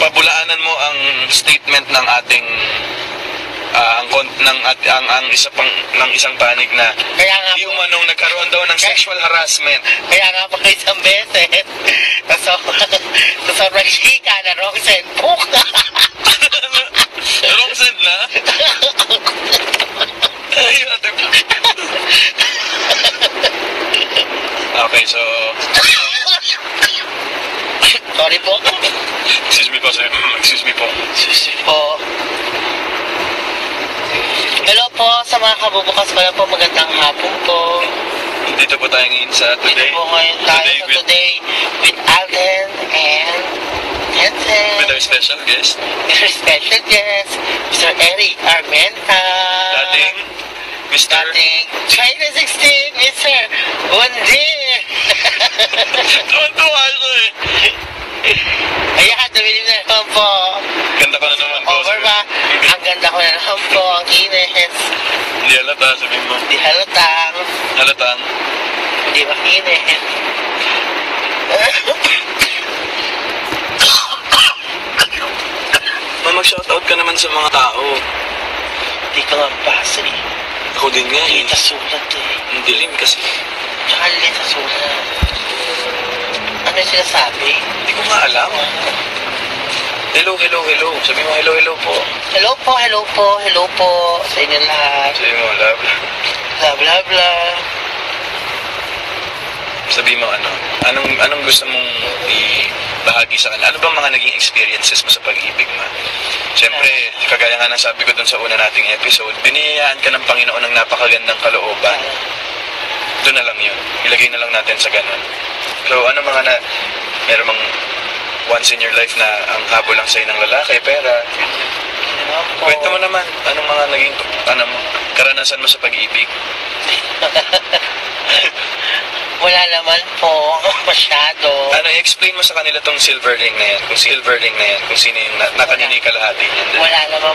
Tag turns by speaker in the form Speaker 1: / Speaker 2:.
Speaker 1: pabulaanan mo ang statement ng ating ang isa pang ng isang panig na
Speaker 2: Kaya nga
Speaker 1: di umanong nagkaroon daw ng sexual harassment.
Speaker 2: Kaya nga po isang beses, so sobrang chika na Roxanne Book.
Speaker 1: Wrong send na? Ay, ate. Okay, so
Speaker 2: Sorry po.
Speaker 1: excuse me po, sir. Excuse me po.
Speaker 2: Susi po. Hello po sa mga kabubukas ko lang po. Magandang hapon po.
Speaker 1: Dito po tayo ngayon sa
Speaker 2: Dito
Speaker 1: Today.
Speaker 2: po ngayon tayo sa
Speaker 1: with-
Speaker 2: Today with Alden and Hensen.
Speaker 1: With our special guest,
Speaker 2: Our special guest, Mr. Eric Armenta.
Speaker 1: dating Mr.
Speaker 2: Dating 2016, Mr. Bundi.
Speaker 1: Tuwan-tuwa ako eh.
Speaker 2: Ayan, dumili na naman po.
Speaker 1: Ganda ka na naman po.
Speaker 2: Over ba? Ang ganda ko na naman po. Ang inis.
Speaker 1: Hindi halata, sabihin mo.
Speaker 2: Di halatang.
Speaker 1: Halatang.
Speaker 2: Di makinis.
Speaker 1: Mag-shoutout ka naman sa mga tao.
Speaker 2: Di ka nga basa eh.
Speaker 1: Ako din nga eh.
Speaker 2: Lita sulat eh.
Speaker 1: Ang dilim kasi.
Speaker 2: Tsaka lita sulat. Ano yung sinasabi?
Speaker 1: Hindi ko nga alam. Hello, hello, hello. Sabi mo hello, hello po.
Speaker 2: Hello po, hello po, hello po sa inyo lahat.
Speaker 1: Sabi mo love.
Speaker 2: Blah, blah, blah.
Speaker 1: Sabi mo anong gusto mong ibahagi sa kanila? Ano bang mga naging experiences mo sa pag-ibig mo? Siyempre, kagaya nga ng sabi ko dun sa una nating episode, biniyayaan ka ng Panginoon ng napakagandang kalooban. Doon na lang yun. Ilagay na lang natin sa ganun. So, ano mga meron mang once in your life na ang habol lang sa'yo ng lalaki, pera. Kwento mo naman, anong mga naging, karanasan mo sa pag-ibig?
Speaker 2: Wala naman po. Masyado.
Speaker 1: I-explain mo sa kanila tong silver ring na yan. Kung silver ring na yan, kung sino yung nakaninig kalahati niyan.
Speaker 2: Wala naman